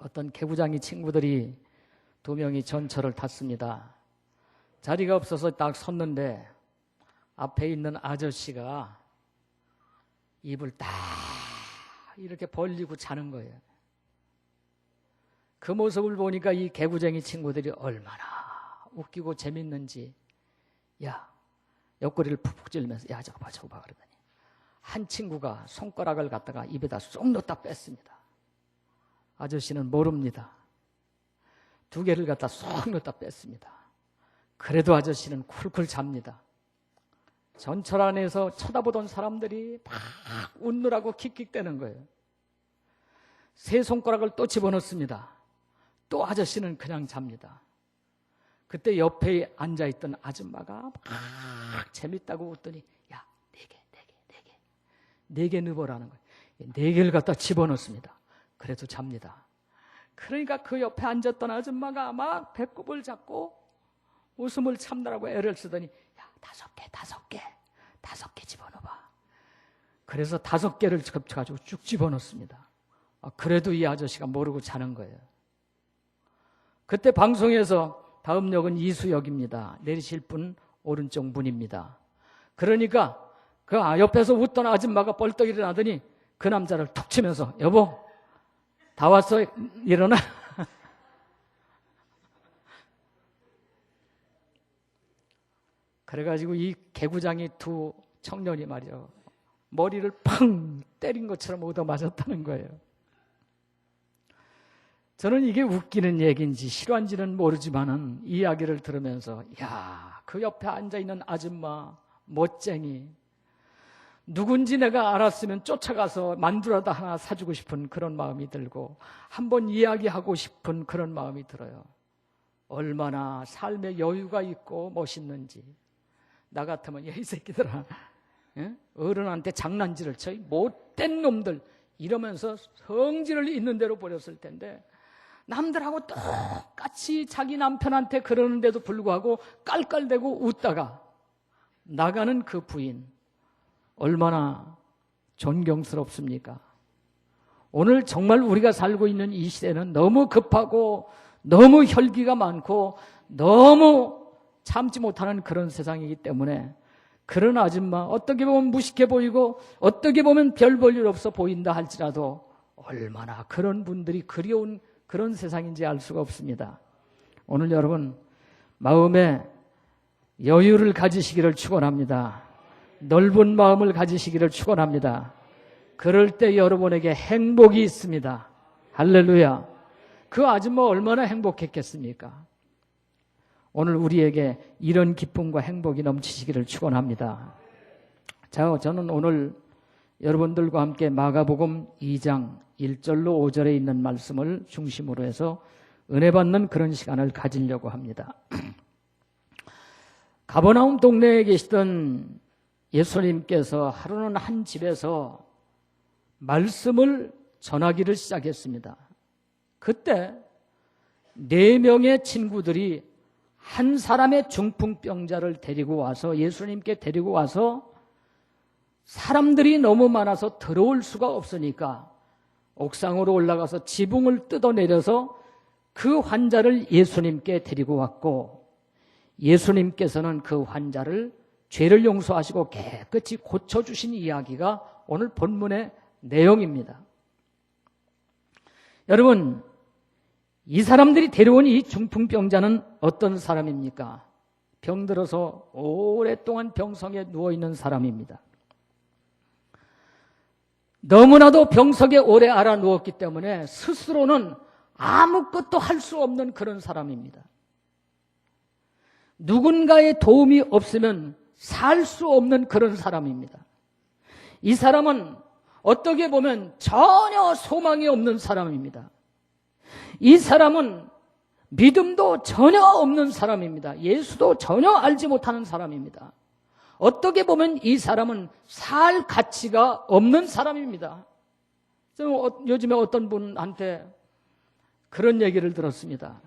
어떤 개구장이 친구들이 2명이 전철을 탔습니다. 자리가 없어서 딱 섰는데 앞에 있는 아저씨가 입을 딱 이렇게 벌리고 자는 거예요. 그 모습을 보니까 이 개구쟁이 친구들이 얼마나 웃기고 재밌는지, 야, 옆구리를 푹푹 찔면서 야, 저거 봐 그러더니 한 친구가 손가락을 갖다가 입에다 쏙 넣었다 뺐습니다. 아저씨는 모릅니다. 2개를 갖다 쏙 넣었다 뺐습니다. 그래도 아저씨는 쿨쿨 잡니다. 전철 안에서 쳐다보던 사람들이 막 웃느라고 킥킥대는 거예요. 3손가락을 또 집어넣습니다. 또 아저씨는 그냥 잡니다. 그때 옆에 앉아있던 아줌마가 막 재밌다고 웃더니 야, 4개 넣어보라는 거예요. 4개를 갖다 집어넣습니다. 그래도 잡니다. 그러니까 그 옆에 앉았던 아줌마가 막 배꼽을 잡고 웃음을 참느라고 애를 쓰더니 야, 5개 집어넣어봐. 그래서 5개를 겹쳐가지고 쭉 집어넣습니다. 그래도 이 아저씨가 모르고 자는 거예요. 그때 방송에서 다음 역은 이수역입니다. 내리실 분 오른쪽 문입니다. 그러니까 그 옆에서 웃던 아줌마가 벌떡 일어나더니 그 남자를 툭 치면서 여보 다 왔어? 일어나. 그래가지고 이 개구장이 2 청년이 말이죠. 머리를 팡 때린 것처럼 얻어맞았다는 거예요. 저는 이게 웃기는 얘기인지 실화인지는 모르지만은 이 이야기를 들으면서 야, 그 옆에 앉아있는 아줌마 멋쟁이, 누군지 내가 알았으면 쫓아가서 만두라도 하나 사주고 싶은 그런 마음이 들고 한번 이야기하고 싶은 그런 마음이 들어요. 얼마나 삶에 여유가 있고 멋있는지. 나 같으면 야, 이 새끼들아, 어른한테 장난질을 쳐, 못된 놈들 이러면서 성질을 있는 대로 버렸을 텐데 남들하고 똑같이 자기 남편한테 그러는데도 불구하고 깔깔대고 웃다가 나가는 그 부인 얼마나 존경스럽습니까? 오늘 정말 우리가 살고 있는 이 시대는 너무 급하고 너무 혈기가 많고 너무 참지 못하는 그런 세상이기 때문에 그런 아줌마 어떻게 보면 무식해 보이고 어떻게 보면 별 볼 일 없어 보인다 할지라도 얼마나 그런 분들이 그리운 그런 세상인지 알 수가 없습니다. 오늘 여러분 마음에 여유를 가지시기를 축원합니다. 넓은 마음을 가지시기를 축원합니다. 그럴 때 여러분에게 행복이 있습니다. 할렐루야. 그 아줌마 얼마나 행복했겠습니까? 오늘 우리에게 이런 기쁨과 행복이 넘치시기를 축원합니다. 자, 저는 오늘 여러분들과 함께 마가복음 2장 1절로 5절에 있는 말씀을 중심으로 해서 은혜 받는 그런 시간을 가지려고 합니다. 가버나움 동네에 계시던 예수님께서 하루는 한 집에서 말씀을 전하기를 시작했습니다. 그때 4명의 친구들이 한 사람의 중풍병자를 데리고 와서 예수님께 데리고 와서 사람들이 너무 많아서 들어올 수가 없으니까 옥상으로 올라가서 지붕을 뜯어내려서 그 환자를 예수님께 데리고 왔고 예수님께서는 그 환자를 죄를 용서하시고 깨끗이 고쳐주신 이야기가 오늘 본문의 내용입니다. 여러분, 이 사람들이 데려온 이 중풍병자는 어떤 사람입니까? 병들어서 오랫동안 병성에 누워있는 사람입니다. 너무나도 병석에 오래 알아 누웠기 때문에 스스로는 아무것도 할 수 없는 그런 사람입니다. 누군가의 도움이 없으면 살 수 없는 그런 사람입니다. 이 사람은 어떻게 보면 전혀 소망이 없는 사람입니다. 이 사람은 믿음도 전혀 없는 사람입니다. 예수도 전혀 알지 못하는 사람입니다. 어떻게 보면 이 사람은 살 가치가 없는 사람입니다. 요즘에 어떤 분한테 그런 얘기를 들었습니다.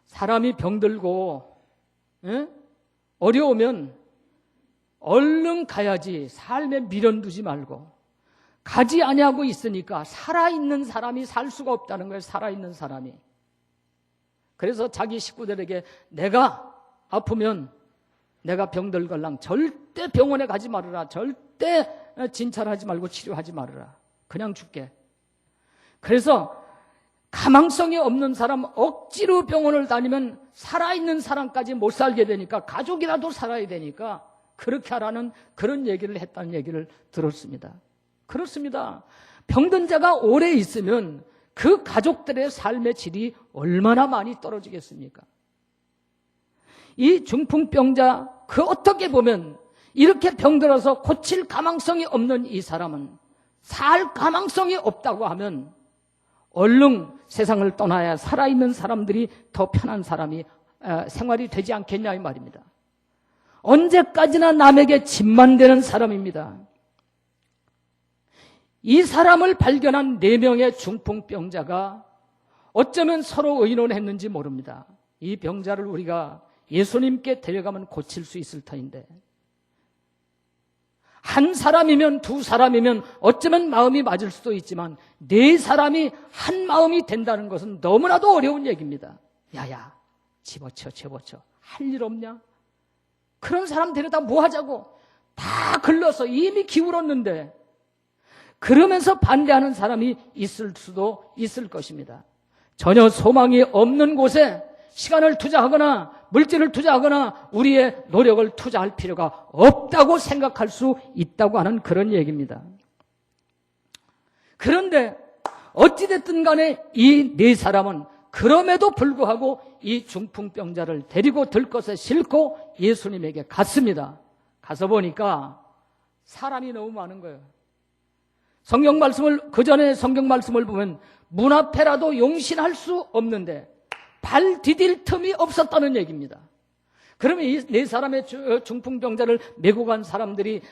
사람이 병들고 어려우면 얼른 가야지 삶에 미련 두지 말고 가지 아니하고 있으니까 살아있는 사람이 살 수가 없다는 거예요. 살아있는 사람이. 그래서 자기 식구들에게 내가 아프면 내가 병들 걸랑 절대 병원에 가지 말아라. 절대 진찰하지 말고 치료하지 말아라. 그냥 죽게. 그래서 가망성이 없는 사람 억지로 병원을 다니면 살아있는 사람까지 못 살게 되니까 가족이라도 살아야 되니까 그렇게 하라는 그런 얘기를 했다는 얘기를 들었습니다. 그렇습니다. 병든 자가 오래 있으면 그 가족들의 삶의 질이 얼마나 많이 떨어지겠습니까? 이 중풍병자, 그 어떻게 보면 이렇게 병들어서 고칠 가망성이 없는 이 사람은 살 가망성이 없다고 하면 얼른 세상을 떠나야 살아있는 사람들이 더 편한 사람이 생활이 되지 않겠냐 이 말입니다. 언제까지나 남에게 짐만 되는 사람입니다. 이 사람을 발견한 4명의 중풍병자가 어쩌면 서로 의논했는지 모릅니다. 이 병자를 우리가 예수님께 데려가면 고칠 수 있을 터인데 한 사람이면 2사람이면 어쩌면 마음이 맞을 수도 있지만 4사람이 한 마음이 된다는 것은 너무나도 어려운 얘기입니다. 야야 집어쳐 할 일 없냐? 그런 사람 데려다 뭐 하자고? 다 글러서 이미 기울었는데 그러면서 반대하는 사람이 있을 수도 있을 것입니다. 전혀 소망이 없는 곳에 시간을 투자하거나 물질을 투자하거나 우리의 노력을 투자할 필요가 없다고 생각할 수 있다고 하는 그런 얘기입니다. 그런데 어찌됐든 간에 이 4사람은 그럼에도 불구하고 이 중풍병자를 데리고 들 것에 싣고 예수님에게 갔습니다. 가서 보니까 사람이 너무 많은 거예요. 그 전에 성경 말씀을 보면 문 앞에라도 용신할 수 없는데 발 디딜 틈이 없었다는 얘기입니다. 그러면 이 4사람의 중풍병자를 메고 간 사람들이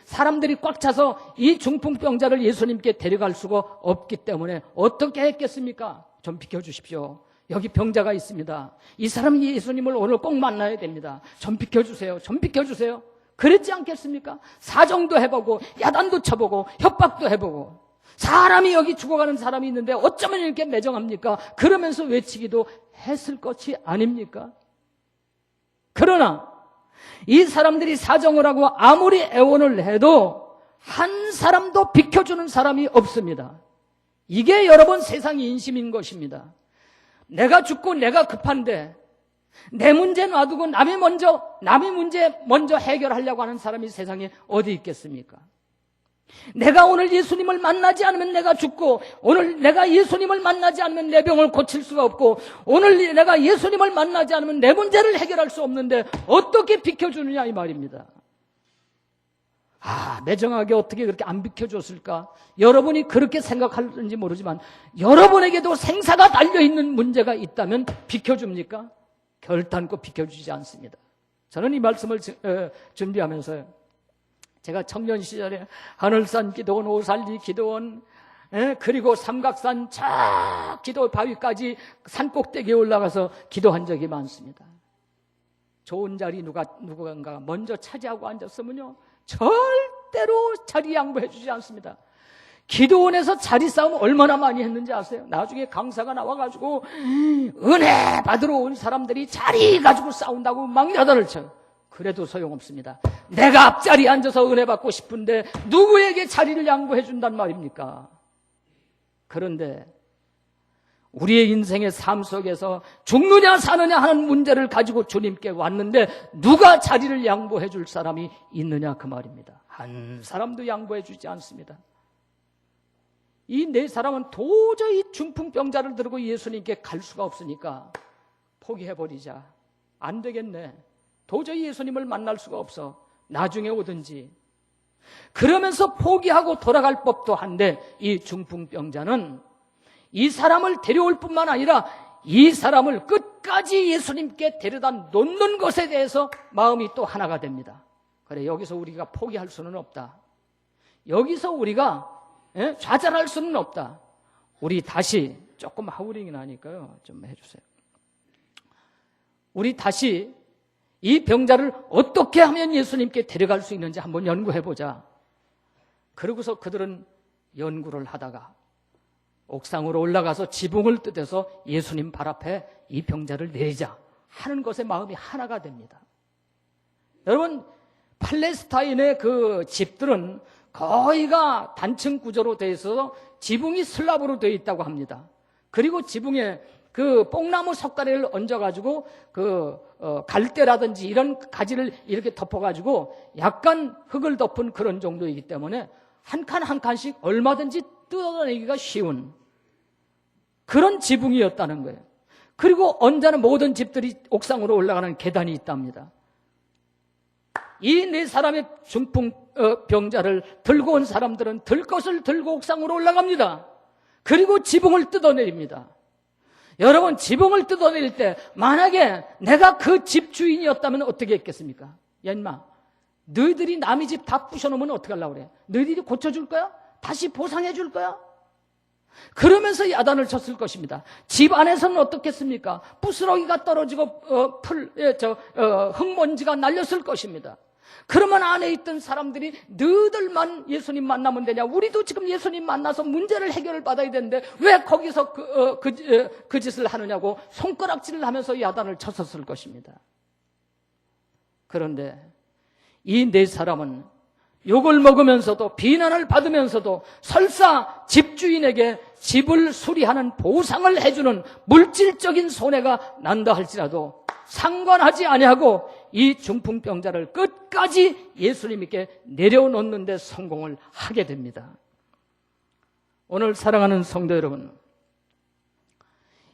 꽉 차서 이 중풍병자를 예수님께 데려갈 수가 없기 때문에 어떻게 했겠습니까? 좀 비켜주십시오. 여기 병자가 있습니다. 이 사람 예수님을 오늘 꼭 만나야 됩니다. 좀 비켜주세요. 그랬지 않겠습니까? 사정도 해보고 야단도 쳐보고 협박도 해보고 사람이 여기 죽어가는 사람이 있는데 어쩌면 이렇게 매정합니까? 그러면서 외치기도 했을 것이 아닙니까? 그러나 이 사람들이 사정을 하고 아무리 애원을 해도 한 사람도 비켜주는 사람이 없습니다. 이게 여러분 세상의 인심인 것입니다. 내가 죽고 내가 급한데 내 문제 놔두고 남의 문제 먼저 해결하려고 하는 사람이 세상에 어디 있겠습니까? 내가 오늘 예수님을 만나지 않으면 내가 죽고 오늘 내가 예수님을 만나지 않으면 내 병을 고칠 수가 없고 오늘 내가 예수님을 만나지 않으면 내 문제를 해결할 수 없는데 어떻게 비켜주느냐 이 말입니다. 매정하게 어떻게 그렇게 안 비켜줬을까? 여러분이 그렇게 생각하는지 모르지만 여러분에게도 생사가 달려있는 문제가 있다면 비켜줍니까? 결단코 비켜주지 않습니다. 저는 이 말씀을 준비하면서요. 제가 청년 시절에 하늘산 기도원, 오살리 기도원, 그리고 삼각산 기도 바위까지 산꼭대기에 올라가서 기도한 적이 많습니다. 좋은 자리 누군가 먼저 차지하고 앉았으면요 절대로 자리 양보해 주지 않습니다. 기도원에서 자리 싸움 얼마나 많이 했는지 아세요? 나중에 강사가 나와가지고 은혜 받으러 온 사람들이 자리 가지고 싸운다고 막 야단을 쳐요. 그래도 소용없습니다. 내가 앞자리에 앉아서 은혜 받고 싶은데 누구에게 자리를 양보해 준단 말입니까? 그런데 우리의 인생의 삶 속에서 죽느냐 사느냐 하는 문제를 가지고 주님께 왔는데 누가 자리를 양보해 줄 사람이 있느냐 그 말입니다. 한 사람도 양보해 주지 않습니다. 이 4사람은 도저히 중풍병자를 들고 예수님께 갈 수가 없으니까 포기해버리자. 안 되겠네. 도저히 예수님을 만날 수가 없어. 나중에 오든지. 그러면서 포기하고 돌아갈 법도 한데 이 중풍병자는 이 사람을 데려올 뿐만 아니라 이 사람을 끝까지 예수님께 데려다 놓는 것에 대해서 마음이 또 하나가 됩니다. 그래, 여기서 우리가 포기할 수는 없다. 여기서 우리가 좌절할 수는 없다. 우리 다시 조금 하우링이 나니까요. 좀 해주세요. 우리 다시 이 병자를 어떻게 하면 예수님께 데려갈 수 있는지 한번 연구해보자. 그러고서 그들은 연구를 하다가 옥상으로 올라가서 지붕을 뜯어서 예수님 발 앞에 이 병자를 내리자 하는 것에 마음이 하나가 됩니다. 여러분, 팔레스타인의 그 집들은 거의가 단층 구조로 되어 있어서 지붕이 슬랍으로 되어 있다고 합니다. 그리고 지붕에 그 뽕나무 석가래를 얹어가지고 갈대라든지 이런 가지를 이렇게 덮어가지고 약간 흙을 덮은 그런 정도이기 때문에 한 칸 한 칸씩 얼마든지 뜯어내기가 쉬운 그런 지붕이었다는 거예요. 그리고 언제나 모든 집들이 옥상으로 올라가는 계단이 있답니다. 이 네 사람의 중풍병자를 들고 온 사람들은 들 것을 들고 옥상으로 올라갑니다. 그리고 지붕을 뜯어내립니다. 여러분, 지붕을 뜯어내릴 때 만약에 내가 그 집 주인이었다면 어떻게 했겠습니까? 야 인마, 너희들이 남의 집 다 부셔놓으면 어떻게 하려고 그래? 너희들이 고쳐줄 거야? 다시 보상해 줄 거야? 그러면서 야단을 쳤을 것입니다. 집 안에서는 어떻겠습니까? 부스러기가 떨어지고 흙먼지가 날렸을 것입니다. 그러면 안에 있던 사람들이 너희들만 예수님 만나면 되냐? 우리도 지금 예수님 만나서 문제를 해결을 받아야 되는데 왜 거기서 그 짓을 하느냐고 손가락질을 하면서 야단을 쳤었을 것입니다. 그런데 이 네 사람은 욕을 먹으면서도 비난을 받으면서도 설사 집주인에게 집을 수리하는 보상을 해주는 물질적인 손해가 난다 할지라도 상관하지 아니하고 이 중풍병자를 끝까지 예수님께 내려놓는 데 성공을 하게 됩니다. 오늘 사랑하는 성도 여러분,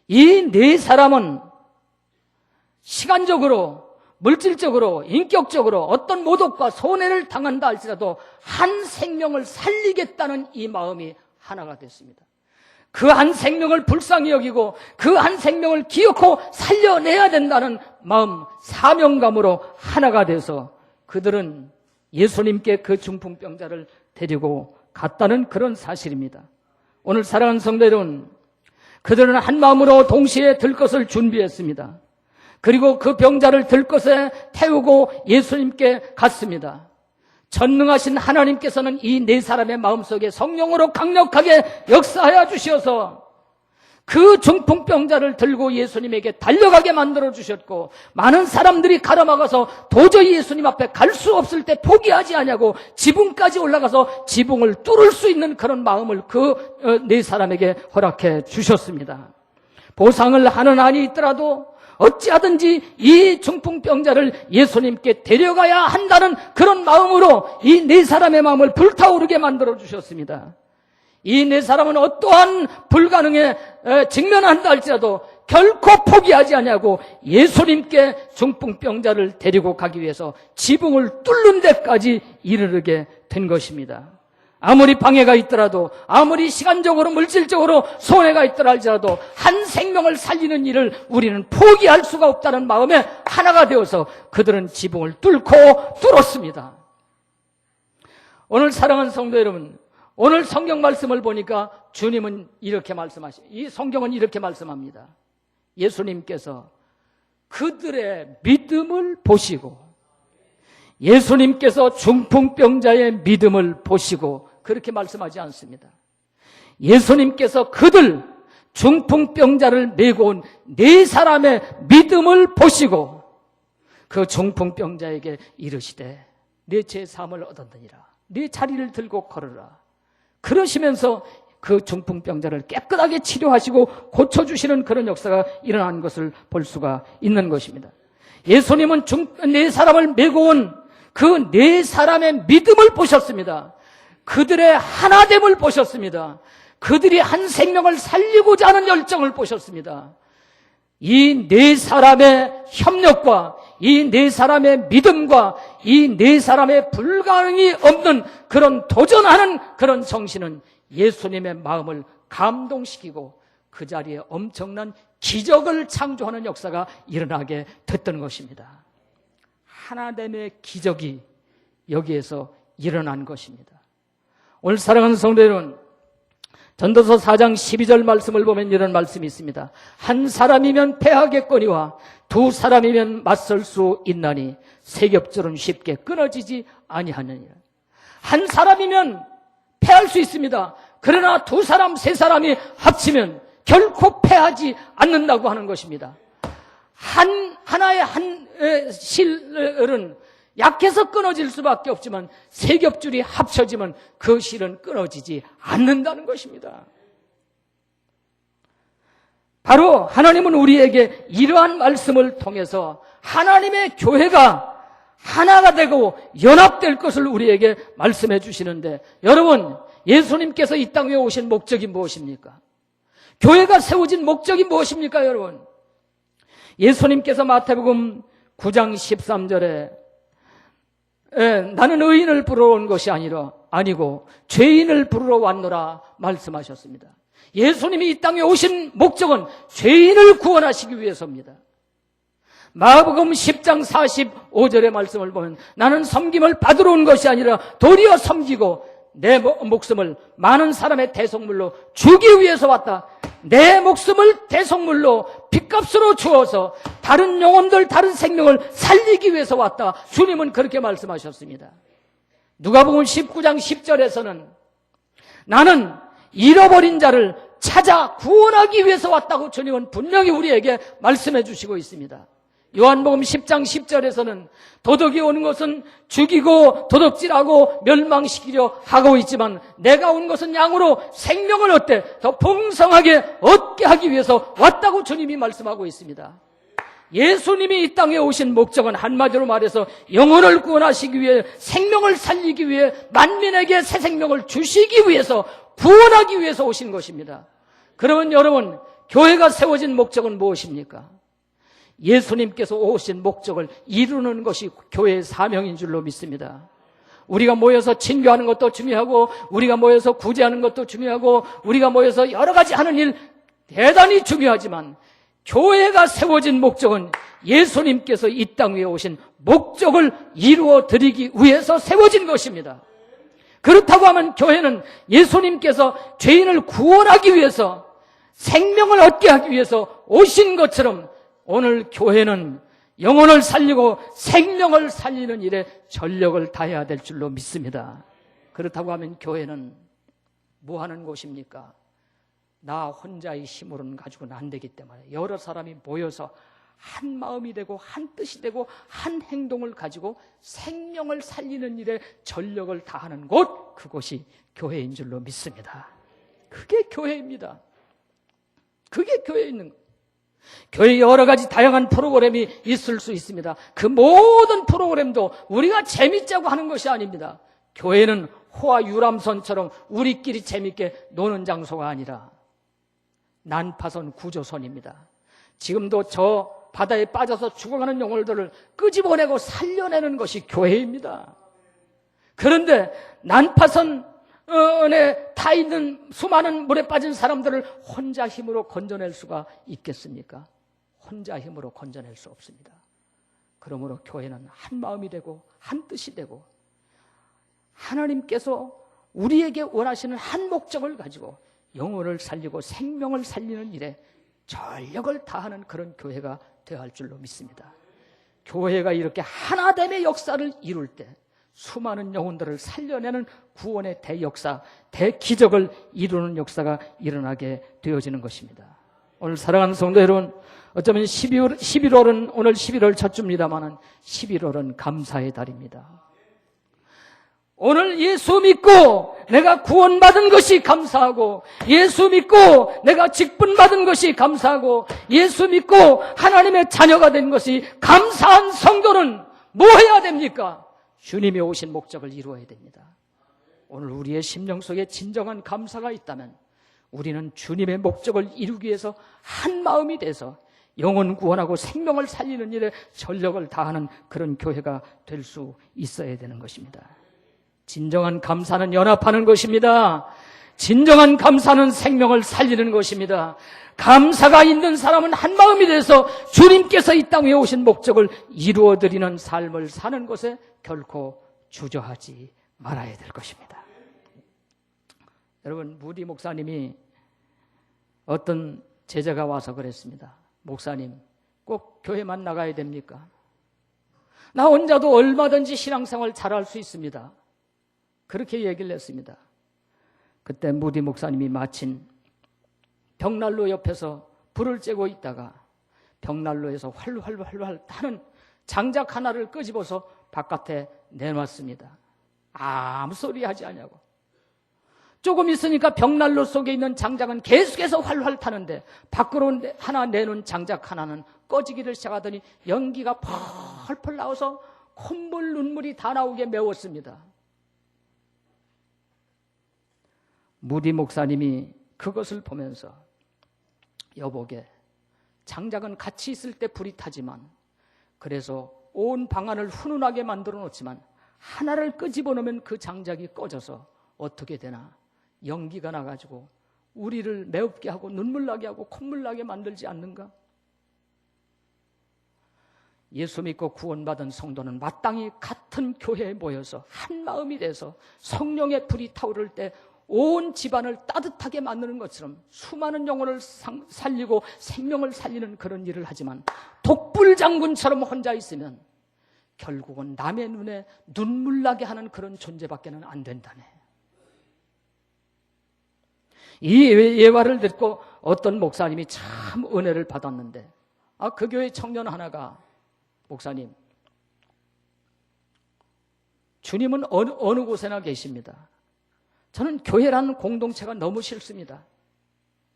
이 네 사람은 시간적으로, 물질적으로, 인격적으로 어떤 모독과 손해를 당한다 할지라도 한 생명을 살리겠다는 이 마음이 하나가 됐습니다. 그 한 생명을 불쌍히 여기고 그 한 생명을 기어코 살려내야 된다는 마음, 사명감으로 하나가 돼서 그들은 예수님께 그 중풍병자를 데리고 갔다는 그런 사실입니다. 오늘 사랑하는 성도 여러분, 그들은 한 마음으로 동시에 들 것을 준비했습니다. 그리고 그 병자를 들것에 태우고 예수님께 갔습니다. 전능하신 하나님께서는 이 네 사람의 마음속에 성령으로 강력하게 역사하여 주셔서 그 중풍병자를 들고 예수님에게 달려가게 만들어 주셨고, 많은 사람들이 가로막아서 도저히 예수님 앞에 갈 수 없을 때 포기하지 않냐고 지붕까지 올라가서 지붕을 뚫을 수 있는 그런 마음을 그 네 사람에게 허락해 주셨습니다. 보상을 하는 한이 있더라도 어찌하든지 이 중풍병자를 예수님께 데려가야 한다는 그런 마음으로 이 네 사람의 마음을 불타오르게 만들어 주셨습니다. 이 네 사람은 어떠한 불가능에 직면한다 할지라도 결코 포기하지 아니하고 예수님께 중풍병자를 데리고 가기 위해서 지붕을 뚫는 데까지 이르게 된 것입니다. 아무리 방해가 있더라도, 아무리 시간적으로 물질적으로 손해가 있더라 할지라도 한 생명을 살리는 일을 우리는 포기할 수가 없다는 마음에 하나가 되어서 그들은 지붕을 뚫었습니다. 오늘 사랑하는 성도 여러분, 오늘 성경 말씀을 보니까 주님은 이렇게 이 성경은 이렇게 말씀합니다. 예수님께서 그들의 믿음을 보시고, 예수님께서 중풍병자의 믿음을 보시고 그렇게 말씀하지 않습니다. 예수님께서 그들 중풍병자를 메고 온 네 사람의 믿음을 보시고 그 중풍병자에게 이르시되 네 죄 사함을 얻었느니라, 네 자리를 들고 걸으라. 그러시면서 그 중풍병자를 깨끗하게 치료하시고 고쳐주시는 그런 역사가 일어난 것을 볼 수가 있는 것입니다. 예수님은 네 사람을 메고 온 그 네 사람의 믿음을 보셨습니다. 그들의 하나됨을 보셨습니다. 그들이 한 생명을 살리고자 하는 열정을 보셨습니다. 이 네 사람의 협력과 이 네 사람의 믿음과 이 네 사람의 불가능이 없는 그런 도전하는 그런 정신은 예수님의 마음을 감동시키고 그 자리에 엄청난 기적을 창조하는 역사가 일어나게 됐던 것입니다. 하나됨의 기적이 여기에서 일어난 것입니다. 오늘 사랑하는 성도 여러분, 전도서 4장 12절 말씀을 보면 이런 말씀이 있습니다. 한 사람이면 패하겠거니와 두 사람이면 맞설 수 있나니 세 겹줄은 쉽게 끊어지지 아니하느니라. 한 사람이면 패할 수 있습니다. 그러나 두 사람, 세 사람이 합치면 결코 패하지 않는다고 하는 것입니다. 하나의 실은 약해서 끊어질 수밖에 없지만 세 겹줄이 합쳐지면 그 실은 끊어지지 않는다는 것입니다. 바로 하나님은 우리에게 이러한 말씀을 통해서 하나님의 교회가 하나가 되고 연합될 것을 우리에게 말씀해 주시는데, 여러분, 예수님께서 이 땅에 오신 목적이 무엇입니까? 교회가 세워진 목적이 무엇입니까, 여러분? 예수님께서 마태복음 9장 13절에 나는 의인을 부르러 온 것이 아니고 죄인을 부르러 왔노라 말씀하셨습니다. 예수님이 이 땅에 오신 목적은 죄인을 구원하시기 위해서입니다. 마가복음 10장 45절의 말씀을 보면 나는 섬김을 받으러 온 것이 아니라 도리어 섬기고 내 목숨을 많은 사람의 대속물로 주기 위해서 왔다. 내 목숨을 대속물로 핏값으로 주어서 다른 영혼들, 다른 생명을 살리기 위해서 왔다. 주님은 그렇게 말씀하셨습니다. 누가복음 19장 10절에서는 나는 잃어버린 자를 찾아 구원하기 위해서 왔다고 주님은 분명히 우리에게 말씀해 주시고 있습니다. 요한복음 10장 10절에서는 도둑이 오는 것은 죽이고 도둑질하고 멸망시키려 하고 있지만 내가 온 것은 양으로 생명을 얻되 더 풍성하게 얻게 하기 위해서 왔다고 주님이 말씀하고 있습니다. 예수님이 이 땅에 오신 목적은 한마디로 말해서 영혼을 구원하시기 위해, 생명을 살리기 위해, 만민에게 새 생명을 주시기 위해서, 구원하기 위해서 오신 것입니다. 그러면 여러분, 교회가 세워진 목적은 무엇입니까? 예수님께서 오신 목적을 이루는 것이 교회의 사명인 줄로 믿습니다. 우리가 모여서 친교하는 것도 중요하고, 우리가 모여서 구제하는 것도 중요하고, 우리가 모여서 여러 가지 하는 일 대단히 중요하지만, 교회가 세워진 목적은 예수님께서 이 땅 위에 오신 목적을 이루어 드리기 위해서 세워진 것입니다. 그렇다고 하면 교회는 예수님께서 죄인을 구원하기 위해서, 생명을 얻게 하기 위해서 오신 것처럼 오늘 교회는 영혼을 살리고 생명을 살리는 일에 전력을 다해야 될 줄로 믿습니다. 그렇다고 하면 교회는 뭐 하는 곳입니까? 나 혼자의 힘으로는 가지고는 안 되기 때문에 여러 사람이 모여서 한 마음이 되고 한 뜻이 되고 한 행동을 가지고 생명을 살리는 일에 전력을 다하는 곳, 그곳이 교회인 줄로 믿습니다. 그게 교회입니다. 그게 교회에 있는 것. 교회에 여러 가지 다양한 프로그램이 있을 수 있습니다. 그 모든 프로그램도 우리가 재밌자고 하는 것이 아닙니다. 교회는 호와 유람선처럼 우리끼리 재밌게 노는 장소가 아니라 난파선 구조선입니다. 지금도 저 바다에 빠져서 죽어가는 영혼들을 끄집어내고 살려내는 것이 교회입니다. 그런데 난파선에 타 있는 수많은 물에 빠진 사람들을 혼자 힘으로 건져낼 수가 있겠습니까? 혼자 힘으로 건져낼 수 없습니다. 그러므로 교회는 한 마음이 되고 한 뜻이 되고 하나님께서 우리에게 원하시는 한 목적을 가지고 영혼을 살리고 생명을 살리는 일에 전력을 다하는 그런 교회가 되어야 할 줄로 믿습니다. 교회가 이렇게 하나됨의 역사를 이룰 때 수많은 영혼들을 살려내는 구원의 대역사, 대기적을 이루는 역사가 일어나게 되어지는 것입니다. 오늘 사랑하는 성도 여러분, 어쩌면 11월은 오늘 11월 첫 주입니다만 11월은 감사의 달입니다. 오늘 예수 믿고 내가 구원받은 것이 감사하고, 예수 믿고 내가 직분받은 것이 감사하고, 예수 믿고 하나님의 자녀가 된 것이 감사한 성도는 뭐 해야 됩니까? 주님이 오신 목적을 이루어야 됩니다. 오늘 우리의 심령 속에 진정한 감사가 있다면 우리는 주님의 목적을 이루기 위해서 한 마음이 돼서 영혼 구원하고 생명을 살리는 일에 전력을 다하는 그런 교회가 될 수 있어야 되는 것입니다. 진정한 감사는 연합하는 것입니다. 진정한 감사는 생명을 살리는 것입니다. 감사가 있는 사람은 한 마음이 돼서 주님께서 이 땅에 오신 목적을 이루어드리는 삶을 사는 것에 결코 주저하지 말아야 될 것입니다. 여러분, 무디 목사님이 어떤 제자가 와서 그랬습니다. 목사님, 꼭 교회만 나가야 됩니까? 나 혼자도 얼마든지 신앙생활 잘할 수 있습니다. 그렇게 얘기를 했습니다. 그때 무디 목사님이 마침 벽난로 옆에서 불을 쬐고 있다가 벽난로에서 활활 타는 장작 하나를 끄집어서 바깥에 내놨습니다. 아무 소리 하지 않냐고. 조금 있으니까 벽난로 속에 있는 장작은 계속해서 활활 타는데 밖으로 하나 내놓은 장작 하나는 꺼지기를 시작하더니 연기가 펄펄 나와서 콧물 눈물이 다 나오게 메웠습니다. 무디 목사님이 그것을 보면서 여보게, 장작은 같이 있을 때 불이 타지만 그래서 온 방안을 훈훈하게 만들어 놓지만 하나를 끄집어 놓으면 그 장작이 꺼져서 어떻게 되나? 연기가 나가지고 우리를 매웁게 하고 눈물 나게 하고 콧물 나게 만들지 않는가? 예수 믿고 구원받은 성도는 마땅히 같은 교회에 모여서 한 마음이 돼서 성령의 불이 타오를 때 온 집안을 따뜻하게 만드는 것처럼 수많은 영혼을 살리고 생명을 살리는 그런 일을 하지만 독불장군처럼 혼자 있으면 결국은 남의 눈에 눈물 나게 하는 그런 존재밖에는 안 된다네. 이 예화를 듣고 어떤 목사님이 참 은혜를 받았는데, 그 교회 청년 하나가, 목사님, 주님은 어느 곳에나 계십니다. 저는 교회라는 공동체가 너무 싫습니다.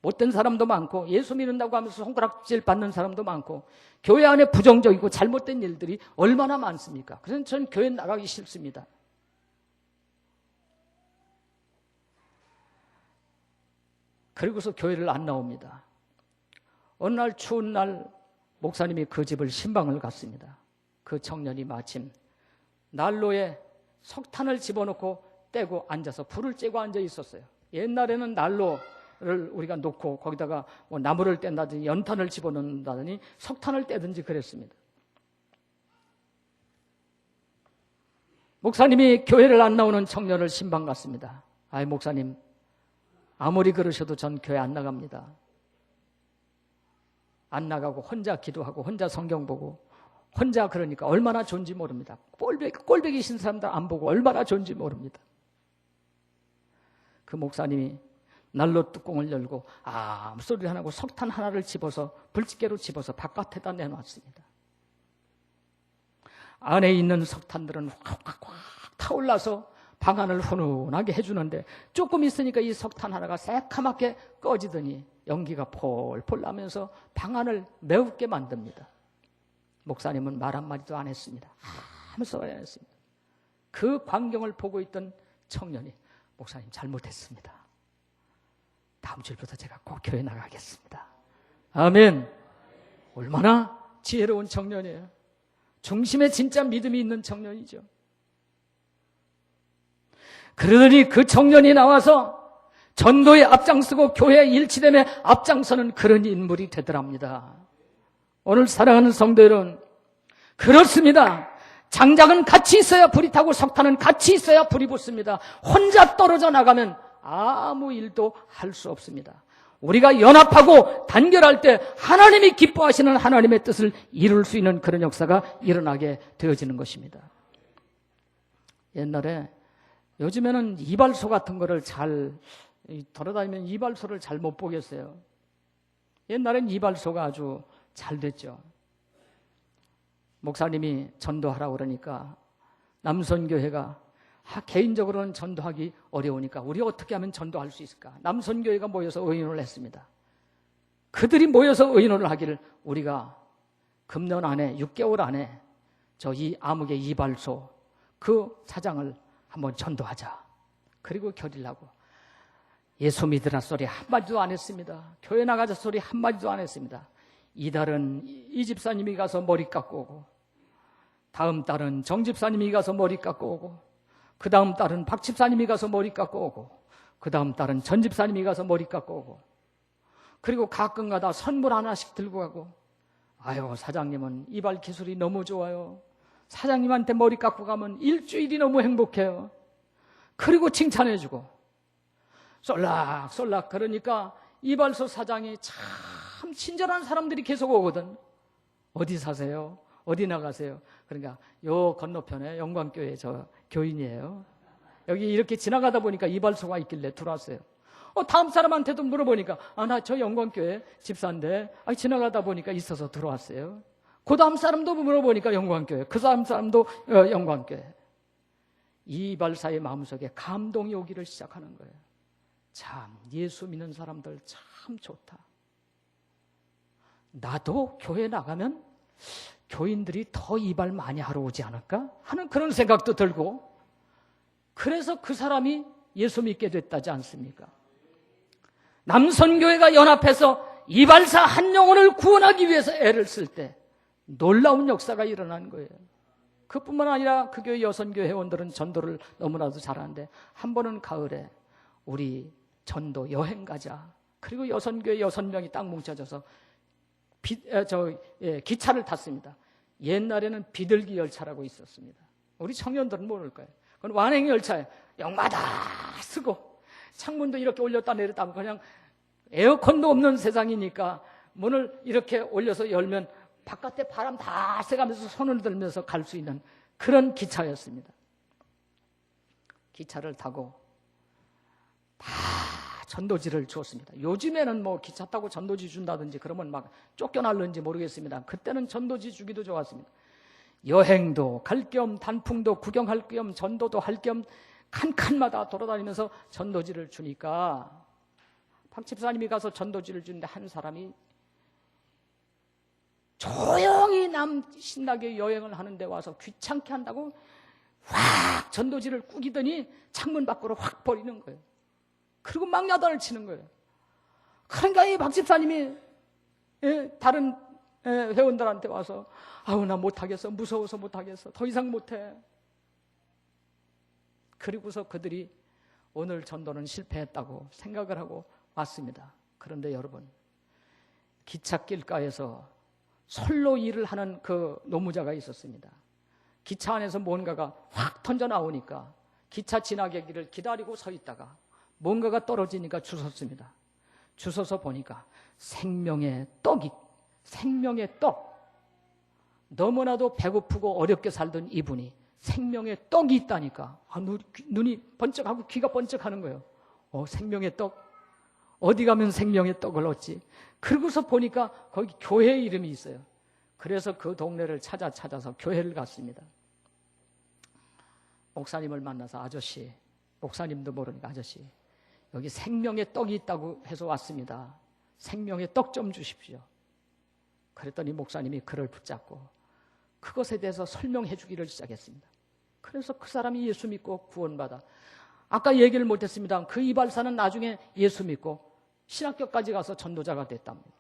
못된 사람도 많고 예수 믿는다고 하면서 손가락질 받는 사람도 많고 교회 안에 부정적이고 잘못된 일들이 얼마나 많습니까? 그래서 저는 교회 나가기 싫습니다. 그리고서 교회를 안 나옵니다. 어느 날 추운 날 목사님이 그 집을 신방을 갔습니다. 그 청년이 마침 난로에 석탄을 집어넣고 떼고 앉아서 불을 쬐고 앉아 있었어요. 옛날에는 난로를 우리가 놓고 거기다가 뭐 나무를 뗀다든지 연탄을 집어넣는다든지 석탄을 떼든지 그랬습니다. 목사님이 교회를 안 나오는 청년을 신방 갔습니다. 아이, 목사님, 아무리 그러셔도 전 교회 안 나갑니다. 안 나가고 혼자 기도하고 혼자 성경 보고 혼자 그러니까 얼마나 좋은지 모릅니다. 꼴배기 신 사람들 안 보고 얼마나 좋은지 모릅니다. 그 목사님이 난로 뚜껑을 열고 아무 소리 안 하고 석탄 하나를 집어서 불집게로 집어서 바깥에다 내놨습니다. 안에 있는 석탄들은 확 타올라서 방안을 훈훈하게 해주는데 조금 있으니까 이 석탄 하나가 새카맣게 꺼지더니 연기가 폴폴 나면서 방안을 매웁게 만듭니다. 목사님은 말 한마디도 안 했습니다. 아무 소리 안 했습니다. 그 광경을 보고 있던 청년이 목사님 잘못했습니다. 다음 주부터 제가 꼭 교회 나가겠습니다. 아멘. 얼마나 지혜로운 청년이에요. 중심에 진짜 믿음이 있는 청년이죠. 그러더니 그 청년이 나와서 전도에 앞장서고 교회 일치됨에 앞장서는 그런 인물이 되더랍니다. 오늘 사랑하는 성도 여러분, 그렇습니다. 장작은 같이 있어야 불이 타고 석탄은 같이 있어야 불이 붙습니다. 혼자 떨어져 나가면 아무 일도 할 수 없습니다. 우리가 연합하고 단결할 때 하나님이 기뻐하시는 하나님의 뜻을 이룰 수 있는 그런 역사가 일어나게 되어지는 것입니다. 옛날에, 요즘에는 이발소 같은 거를 잘 돌아다니면 이발소를 잘 못 보겠어요. 옛날엔 이발소가 아주 잘 됐죠. 목사님이 전도하라고 그러니까 남선교회가 개인적으로는 전도하기 어려우니까 우리 어떻게 하면 전도할 수 있을까? 남선교회가 모여서 의논을 했습니다. 그들이 모여서 의논을 하기를 우리가 금년 안에 6개월 안에 이 암흑의 이발소 그 사장을 한번 전도하자. 그리고 겨리려고 예수 믿으라 소리 한마디도 안 했습니다. 교회 나가자 소리 한마디도 안 했습니다. 이달은 이 집사님이 가서 머리 깎고 오고, 다음 달은 정 집사님이 가서 머리 깎고 오고, 그 다음 달은 박 집사님이 가서 머리 깎고 오고, 그 다음 달은 전 집사님이 가서 머리 깎고 오고, 그리고 가끔가다 선물 하나씩 들고 가고, 아유, 사장님은 이발 기술이 너무 좋아요. 사장님한테 머리 깎고 가면 일주일이 너무 행복해요. 그리고 칭찬해주고, 쏠락쏠락 그러니까 이발소 사장이 참 친절한 사람들이 계속 오거든. 어디 사세요? 어디 나가세요? 그러니까 요 건너편에 영광교회 저 교인이에요. 여기 이렇게 지나가다 보니까 이발소가 있길래 들어왔어요. 다음 사람한테도 물어보니까 나 저 영광교회 집사인데 지나가다 보니까 있어서 들어왔어요. 그 다음 사람도 물어보니까 영광교회, 그 다음 사람도 영광교회. 이발사의 마음속에 감동이 오기를 시작하는 거예요. 참 예수 믿는 사람들 참 좋다. 나도 교회 나가면 교인들이 더 이발 많이 하러 오지 않을까 하는 그런 생각도 들고, 그래서 그 사람이 예수 믿게 됐다지 않습니까? 남선교회가 연합해서 이발사 한 영혼을 구원하기 위해서 애를 쓸 때 놀라운 역사가 일어난 거예요. 그뿐만 아니라 그 교회 여선교회 회원들은 전도를 너무나도 잘하는데, 한 번은 가을에 우리 전도 여행 가자. 그리고 여선교회 6명이 딱 뭉쳐져서 기차를 탔습니다. 옛날에는 비둘기 열차라고 있었습니다. 우리 청년들은 모를 거예요. 그건 완행 열차에 영마다 쓰고 창문도 이렇게 올렸다 내렸다 하고, 그냥 에어컨도 없는 세상이니까 문을 이렇게 올려서 열면 바깥에 바람 다 쐬가면서 손을 들면서 갈 수 있는 그런 기차였습니다. 기차를 타고 다 전도지를 주었습니다. 요즘에는 뭐 기차 타고 전도지 준다든지 그러면 막 쫓겨날는지 모르겠습니다. 그때는 전도지 주기도 좋았습니다. 여행도 갈 겸 단풍도 구경할 겸 전도도 할 겸 칸칸마다 돌아다니면서 전도지를 주니까, 박 집사님이 가서 전도지를 주는데 한 사람이 조용히 신나게 여행을 하는데 와서 귀찮게 한다고 확 전도지를 꾸기더니 창문 밖으로 확 버리는 거예요. 그리고 막 야단을 치는 거예요. 그러니까 이 박 집사님이 다른 회원들한테 와서 나 못하겠어, 무서워서 못하겠어, 더 이상 못해. 그리고서 그들이 오늘 전도는 실패했다고 생각을 하고 왔습니다. 그런데 여러분, 기찻길가에서 솔로 일을 하는 그 노무자가 있었습니다. 기차 안에서 뭔가가 확 던져 나오니까 기차 지나가기를 기다리고 서 있다가 뭔가가 떨어지니까 주웠습니다. 주워서 보니까 생명의 떡. 너무나도 배고프고 어렵게 살던 이분이 생명의 떡이 있다니까 눈이 번쩍하고 귀가 번쩍하는 거예요. 생명의 떡? 어디 가면 생명의 떡을 얻지? 그러고서 보니까 거기 교회 이름이 있어요. 그래서 그 동네를 찾아서 교회를 갔습니다. 목사님을 만나서 아저씨, 목사님도 모르니까 아저씨, 여기 생명의 떡이 있다고 해서 왔습니다. 생명의 떡 좀 주십시오. 그랬더니 목사님이 그를 붙잡고 그것에 대해서 설명해 주기를 시작했습니다. 그래서 그 사람이 예수 믿고 구원받아, 아까 얘기를 못했습니다. 그 이발사는 나중에 예수 믿고 신학교까지 가서 전도자가 됐답니다.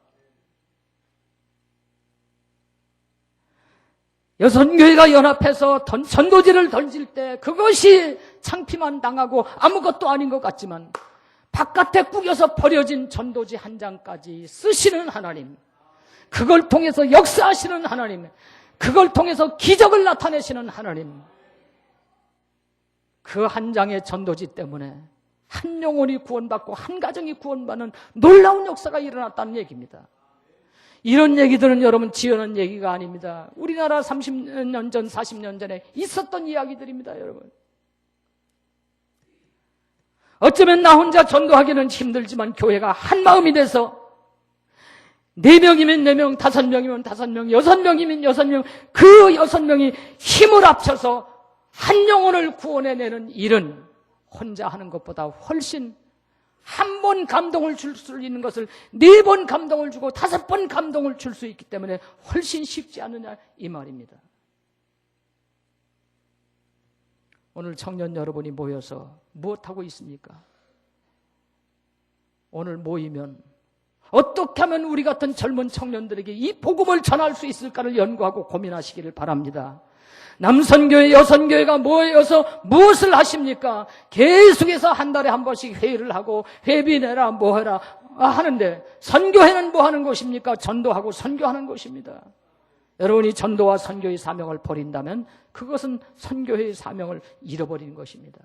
여선교회가 연합해서 전도지를 던질 때 그것이 창피만 당하고 아무것도 아닌 것 같지만 바깥에 꾸겨서 버려진 전도지 한 장까지 쓰시는 하나님, 그걸 통해서 역사하시는 하나님, 그걸 통해서 기적을 나타내시는 하나님, 그 한 장의 전도지 때문에 한 영혼이 구원받고 한 가정이 구원받는 놀라운 역사가 일어났다는 얘기입니다. 이런 얘기들은 여러분 지어낸 얘기가 아닙니다. 우리나라 30년 전, 40년 전에 있었던 이야기들입니다, 여러분. 어쩌면 나 혼자 전도하기는 힘들지만 교회가 한 마음이 돼서 4명이면 4명, 5명이면 5명, 6명이면 6명, 그 6명이 힘을 합쳐서 한 영혼을 구원해내는 일은 혼자 하는 것보다 훨씬, 한 번 감동을 줄 수 있는 것을 4번 감동을 주고 5번 감동을 줄 수 있기 때문에 훨씬 쉽지 않느냐 이 말입니다. 오늘 청년 여러분이 모여서 무엇하고 있습니까? 오늘 모이면 어떻게 하면 우리 같은 젊은 청년들에게 이 복음을 전할 수 있을까를 연구하고 고민하시기를 바랍니다. 남선교회, 여선교회가 모여서 무엇을 하십니까? 계속해서 한 달에 한 번씩 회의를 하고 회비 내라 뭐 해라 하는데, 선교회는 뭐 하는 것입니까? 전도하고 선교하는 것입니다. 여러분이 전도와 선교의 사명을 버린다면 그것은 선교회의 사명을 잃어버리는 것입니다.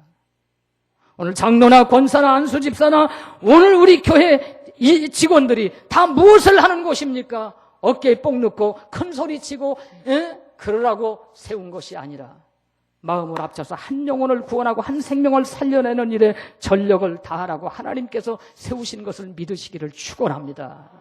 오늘 장로나 권사나 안수 집사나 오늘 우리 교회 이 직원들이 다 무엇을 하는 것입니까? 어깨에 뽕 넣고 큰 소리 치고 그러라고 세운 것이 아니라 마음을 합쳐서 한 영혼을 구원하고 한 생명을 살려내는 일에 전력을 다하라고 하나님께서 세우신 것을 믿으시기를 축원합니다.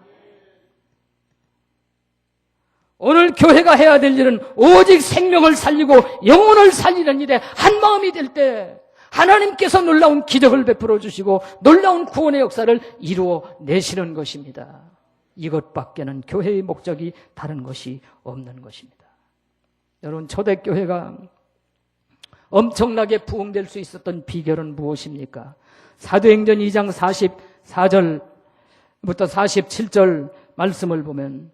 오늘 교회가 해야 될 일은 오직 생명을 살리고 영혼을 살리는 일에 한 마음이 될 때 하나님께서 놀라운 기적을 베풀어 주시고 놀라운 구원의 역사를 이루어 내시는 것입니다. 이것밖에는 교회의 목적이 다른 것이 없는 것입니다. 여러분, 초대교회가 엄청나게 부흥될 수 있었던 비결은 무엇입니까? 사도행전 2장 44절부터 47절 말씀을 보면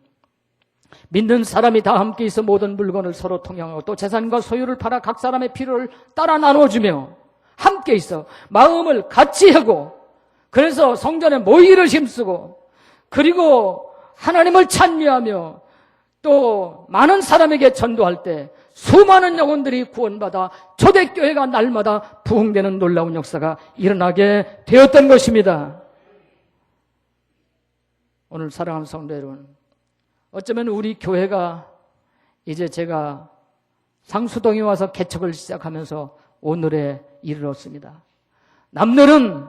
믿는 사람이 다 함께 있어 모든 물건을 서로 통용하고 또 재산과 소유를 팔아 각 사람의 필요를 따라 나눠주며 함께 있어 마음을 같이 하고 그래서 성전에 모이를 힘쓰고 그리고 하나님을 찬미하며 또 많은 사람에게 전도할 때 수많은 영혼들이 구원받아 초대교회가 날마다 부흥되는 놀라운 역사가 일어나게 되었던 것입니다. 오늘 사랑하는 성도 여러분, 어쩌면 우리 교회가 이제 제가 상수동에 와서 개척을 시작하면서 오늘에 이르렀습니다. 남들은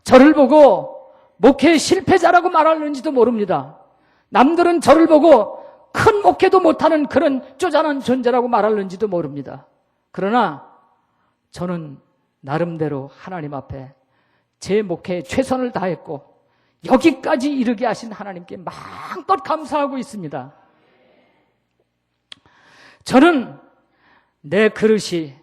저를 보고 목회 실패자라고 말하는지도 모릅니다. 남들은 저를 보고 큰 목회도 못하는 그런 쪼잔한 존재라고 말하는지도 모릅니다. 그러나 저는 나름대로 하나님 앞에 제 목회에 최선을 다했고 여기까지 이르게 하신 하나님께 마음껏 감사하고 있습니다. 저는 내 그릇이,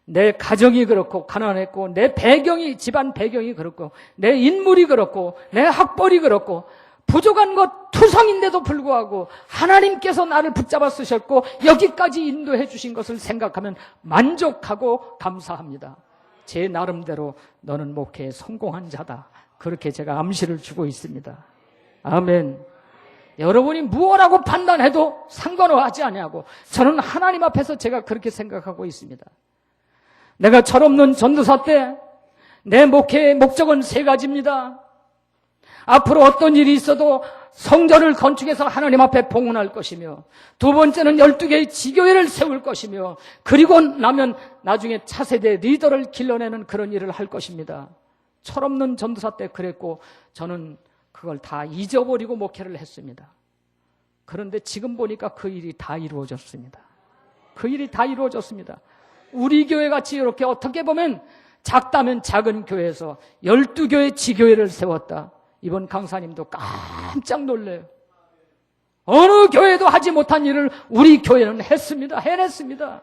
내 가정이 그렇고 가난했고 내 배경이, 집안 배경이 그렇고 내 인물이 그렇고 내 학벌이 그렇고 부족한 것 투성인데도 불구하고 하나님께서 나를 붙잡아 쓰셨고 여기까지 인도해 주신 것을 생각하면 만족하고 감사합니다. 제 나름대로 너는 목회에 성공한 자다. 그렇게 제가 암시를 주고 있습니다. 아멘. 여러분이 무엇라고 판단해도 상관하지 아니하고 저는 하나님 앞에서 제가 그렇게 생각하고 있습니다. 내가 철없는 전도사 때 내 목회의 목적은 3가지입니다. 앞으로 어떤 일이 있어도 성전을 건축해서 하나님 앞에 봉헌할 것이며, 2번째는 12개의 지교회를 세울 것이며, 그리고 나면 나중에 차세대 리더를 길러내는 그런 일을 할 것입니다. 철없는 전도사 때 그랬고 저는 그걸 다 잊어버리고 목회를 했습니다. 그런데 지금 보니까 그 일이 다 이루어졌습니다. 그 일이 다 이루어졌습니다. 우리 교회같이 이렇게 어떻게 보면 작다면 작은 교회에서 12교회 지교회를 세웠다. 이번 강사님도 깜짝 놀래요. 어느 교회도 하지 못한 일을 우리 교회는 했습니다. 해냈습니다.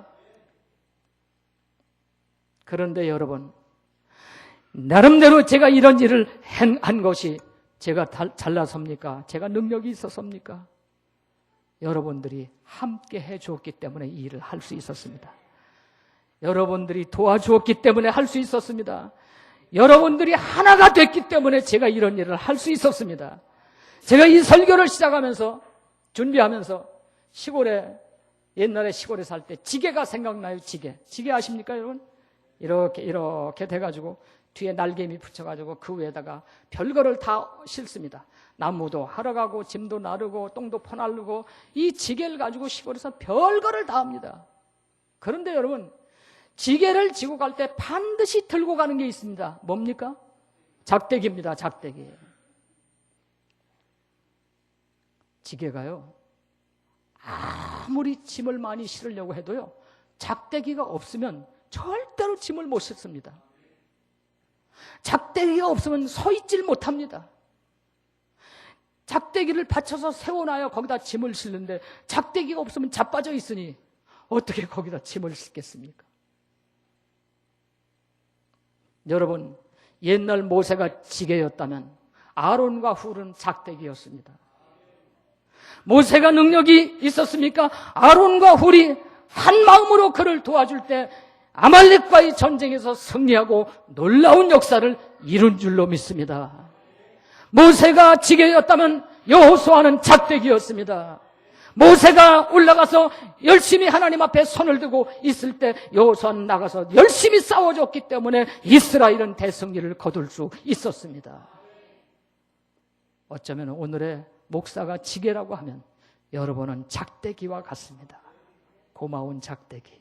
그런데 여러분, 나름대로 제가 이런 일을 한 것이 제가 잘나섭니까? 제가 능력이 있었습니까? 여러분들이 함께 해주었기 때문에 이 일을 할 수 있었습니다. 여러분들이 도와주었기 때문에 할 수 있었습니다. 여러분들이 하나가 됐기 때문에 제가 이런 일을 할 수 있었습니다. 제가 이 설교를 시작하면서 준비하면서 시골에, 옛날에 시골에 살 때 지게가 생각나요. 지게 아십니까 여러분? 이렇게 돼가지고 뒤에 날개미 붙여가지고 그 위에다가 별거를 다 싣습니다. 나무도 하러 가고 짐도 나르고 똥도 퍼날르고 이 지게를 가지고 시골에서 별거를 다 합니다. 그런데 여러분, 지게를 지고 갈 때 반드시 들고 가는 게 있습니다. 뭡니까? 작대기입니다. 작대기. 지게가요, 아무리 짐을 많이 실으려고 해도요, 작대기가 없으면 절대로 짐을 못 싣습니다. 작대기가 없으면 서 있질 못합니다. 작대기를 받쳐서 세워놔야 거기다 짐을 싣는데 작대기가 없으면 자빠져 있으니 어떻게 거기다 짐을 싣겠습니까? 여러분, 옛날 모세가 지게였다면 아론과 훌은 작대기였습니다. 모세가 능력이 있었습니까? 아론과 훌이 한 마음으로 그를 도와줄 때 아말렉과의 전쟁에서 승리하고 놀라운 역사를 이룬 줄로 믿습니다. 모세가 지게였다면 여호수아는 작대기였습니다. 모세가 올라가서 열심히 하나님 앞에 손을 들고 있을 때 여호수아는 나가서 열심히 싸워줬기 때문에 이스라엘은 대승리를 거둘 수 있었습니다. 어쩌면 오늘의 목사가 지게라고 하면 여러분은 작대기와 같습니다. 고마운 작대기.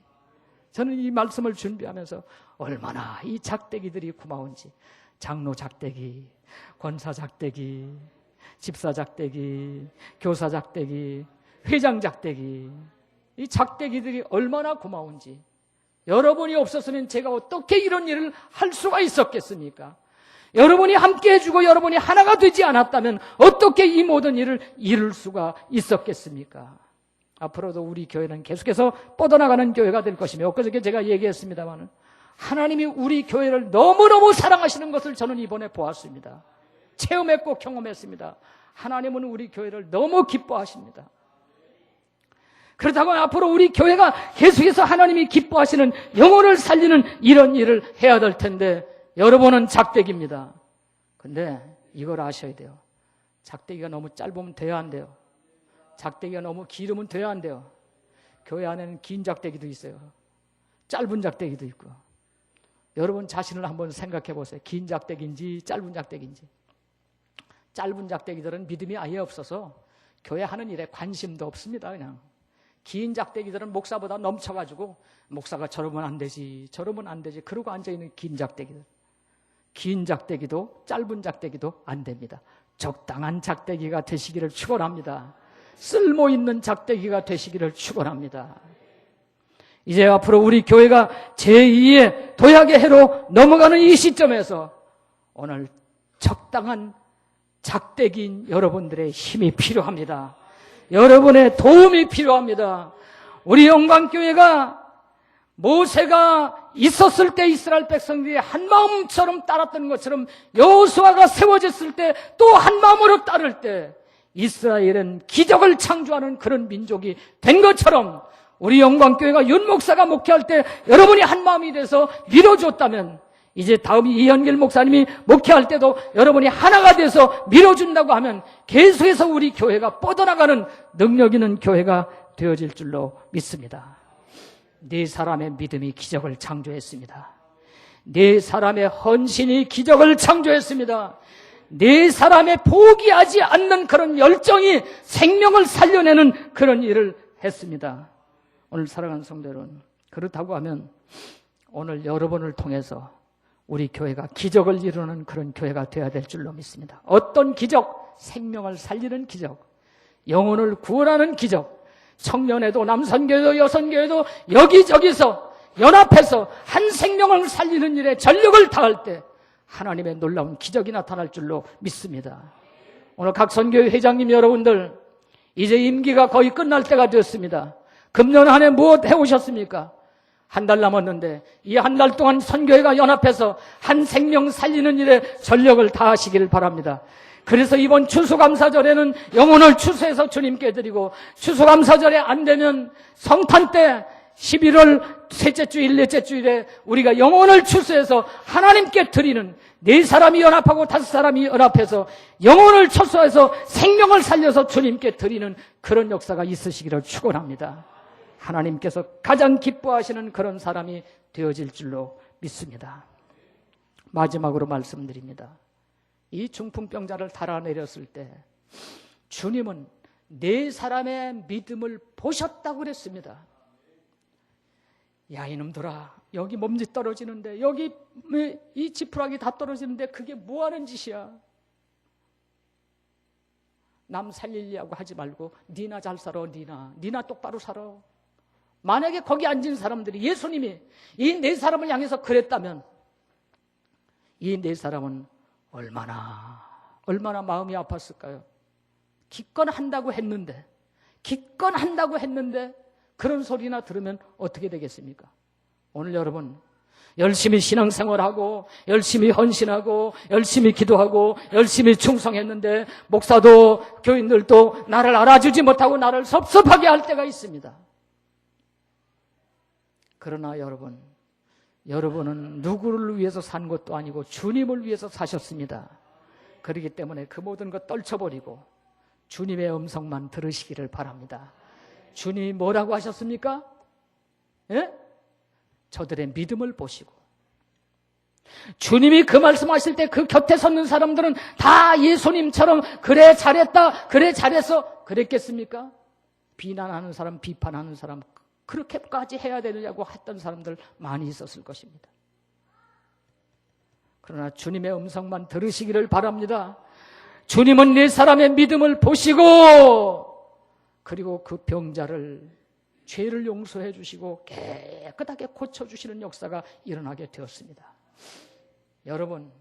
저는 이 말씀을 준비하면서 얼마나 이 작대기들이 고마운지, 장로 작대기, 권사 작대기, 집사 작대기, 교사 작대기, 회장 작대기, 이 작대기들이 얼마나 고마운지. 여러분이 없었으면 제가 어떻게 이런 일을 할 수가 있었겠습니까? 여러분이 함께 해주고 여러분이 하나가 되지 않았다면 어떻게 이 모든 일을 이룰 수가 있었겠습니까? 앞으로도 우리 교회는 계속해서 뻗어나가는 교회가 될 것이며, 엊그저께 제가 얘기했습니다만 하나님이 우리 교회를 너무너무 사랑하시는 것을 저는 이번에 보았습니다. 체험했고 경험했습니다. 하나님은 우리 교회를 너무 기뻐하십니다. 그렇다고 앞으로 우리 교회가 계속해서 하나님이 기뻐하시는 영혼을 살리는 이런 일을 해야 될 텐데, 여러분은 작대기입니다. 근데 이걸 아셔야 돼요. 작대기가 너무 짧으면 돼야 안 돼요. 작대기가 너무 길으면 돼야 안 돼요. 교회 안에는 긴 작대기도 있어요. 짧은 작대기도 있고. 여러분 자신을 한번 생각해 보세요. 긴 작대기인지 짧은 작대기인지. 짧은 작대기들은 믿음이 아예 없어서 교회 하는 일에 관심도 없습니다. 그냥 긴 작대기들은 목사보다 넘쳐가지고 목사가 저러면 안 되지, 저러면 안 되지 그러고 앉아있는 긴 작대기들. 긴 작대기도 짧은 작대기도 안 됩니다. 적당한 작대기가 되시기를 축원합니다. 쓸모있는 작대기가 되시기를 축원합니다. 이제 앞으로 우리 교회가 제2의 도약의 해로 넘어가는 이 시점에서 오늘 적당한 작대기인 여러분들의 힘이 필요합니다. 여러분의 도움이 필요합니다. 우리 영광교회가 모세가 있었을 때 이스라엘 백성들이 한 마음처럼 따랐던 것처럼 여호수아가 세워졌을 때 또 한 마음으로 따를 때 이스라엘은 기적을 창조하는 그런 민족이 된 것처럼 우리 영광교회가 윤 목사가 목회할 때 여러분이 한 마음이 돼서 밀어줬다면 이제 다음이 이현길 목사님이 목회할 때도 여러분이 하나가 돼서 밀어준다고 하면 계속해서 우리 교회가 뻗어나가는 능력 있는 교회가 되어질 줄로 믿습니다. 네 사람의 믿음이 기적을 창조했습니다. 네 사람의 헌신이 기적을 창조했습니다. 네 사람의 포기하지 않는 그런 열정이 생명을 살려내는 그런 일을 했습니다. 오늘 사랑하는 성도 여러분, 그렇다고 하면 오늘 여러분을 통해서 우리 교회가 기적을 이루는 그런 교회가 되어야 될 줄로 믿습니다. 어떤 기적? 생명을 살리는 기적, 영혼을 구원하는 기적. 청년회도 남선교회도 여선교회도 여기저기서 연합해서 한 생명을 살리는 일에 전력을 다할 때 하나님의 놀라운 기적이 나타날 줄로 믿습니다. 오늘 각 선교회 회장님 여러분들, 이제 임기가 거의 끝날 때가 되었습니다. 금년 한 해 무엇 해오셨습니까? 한 달 남았는데 이 한 달 동안 선교회가 연합해서 한 생명 살리는 일에 전력을 다하시기를 바랍니다. 그래서 이번 추수감사절에는 영혼을 추수해서 주님께 드리고, 추수감사절에 안 되면 성탄 때 11월 셋째 주일, 넷째 주일에 우리가 영혼을 추수해서 하나님께 드리는, 네 사람이 연합하고 다섯 사람이 연합해서 영혼을 추수해서 생명을 살려서 주님께 드리는 그런 역사가 있으시기를 축원합니다. 하나님께서 가장 기뻐하시는 그런 사람이 되어질 줄로 믿습니다. 마지막으로 말씀드립니다. 이 중풍병자를 달아내렸을 때 주님은 네 사람의 믿음을 보셨다고 그랬습니다. 야, 이놈들아, 여기 몸짓 떨어지는데, 여기 이 지푸라기 다 떨어지는데 그게 뭐하는 짓이야? 남 살리려고 하지 말고 니나 잘 살아. 니나 똑바로 살아. 만약에 거기 앉은 사람들이 예수님이 이 네 사람을 향해서 그랬다면 이 네 사람은 얼마나 마음이 아팠을까요? 기껏 한다고 했는데 그런 소리나 들으면 어떻게 되겠습니까? 오늘 여러분 열심히 신앙생활하고 열심히 헌신하고 열심히 기도하고 열심히 충성했는데 목사도 교인들도 나를 알아주지 못하고 나를 섭섭하게 할 때가 있습니다. 그러나 여러분은 누구를 위해서 산 것도 아니고 주님을 위해서 사셨습니다. 그렇기 때문에 그 모든 것 떨쳐버리고 주님의 음성만 들으시기를 바랍니다. 주님이 뭐라고 하셨습니까? 예? 저들의 믿음을 보시고. 주님이 그 말씀하실 때 그 곁에 섰는 사람들은 다 예수님처럼 그래 잘했다, 그래 잘했어 그랬겠습니까? 비난하는 사람, 비판하는 사람 그렇게까지 해야 되느냐고 했던 사람들 많이 있었을 것입니다. 그러나 주님의 음성만 들으시기를 바랍니다. 주님은 네 사람의 믿음을 보시고 그리고 그 병자를 죄를 용서해 주시고 깨끗하게 고쳐주시는 역사가 일어나게 되었습니다. 여러분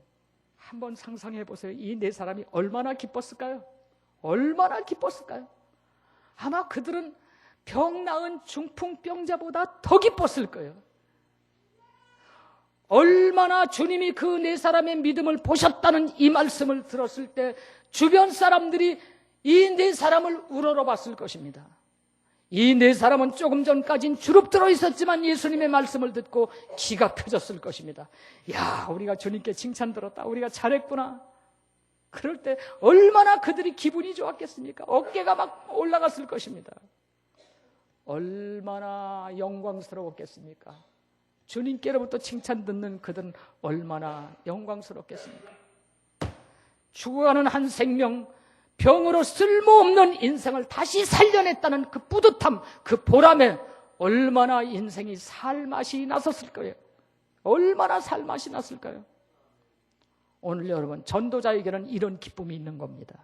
한번 상상해 보세요. 이 네 사람이 얼마나 기뻤을까요? 얼마나 기뻤을까요? 아마 그들은 병 나은 중풍병자보다 더 기뻤을 거예요. 얼마나 주님이 그 네 사람의 믿음을 보셨다는 이 말씀을 들었을 때 주변 사람들이 이 네 사람을 우러러봤을 것입니다. 이 네 사람은 조금 전까진 주눅들어 있었지만 예수님의 말씀을 듣고 기가 펴졌을 것입니다. 야, 우리가 주님께 칭찬 들었다. 우리가 잘했구나. 그럴 때 얼마나 그들이 기분이 좋았겠습니까? 어깨가 막 올라갔을 것입니다. 얼마나 영광스러웠겠습니까? 주님께로부터 칭찬 듣는 그들은 얼마나 영광스럽겠습니까? 죽어가는 한 생명, 병으로 쓸모없는 인생을 다시 살려냈다는 그 뿌듯함, 그 보람에 얼마나 인생이 살맛이 났었을 거예요. 얼마나 살맛이 났을까요? 오늘 여러분, 전도자에게는 이런 기쁨이 있는 겁니다.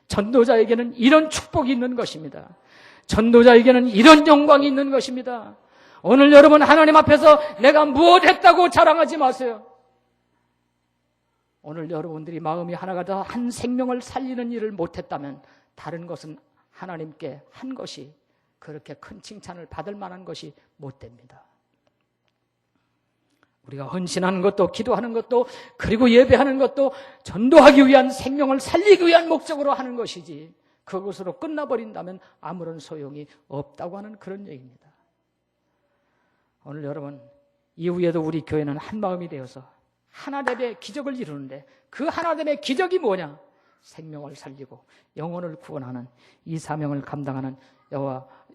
전도자에게는 이런 축복이 있는 것입니다. 전도자에게는 이런 영광이 있는 것입니다. 오늘 여러분 하나님 앞에서 내가 무엇 했다고 자랑하지 마세요. 오늘 여러분들이 마음이 하나가 더 한 생명을 살리는 일을 못했다면 다른 것은 하나님께 한 것이 그렇게 큰 칭찬을 받을 만한 것이 못 됩니다. 우리가 헌신하는 것도 기도하는 것도 그리고 예배하는 것도 전도하기 위한 생명을 살리기 위한 목적으로 하는 것이지 그것으로 끝나버린다면 아무런 소용이 없다고 하는 그런 얘기입니다. 오늘 여러분 이후에도 우리 교회는 한 마음이 되어서 하나됨의 기적을 이루는데 그 하나됨의 기적이 뭐냐? 생명을 살리고 영혼을 구원하는 이 사명을 감당하는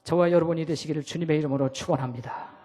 저와 여러분이 되시기를 주님의 이름으로 축원합니다.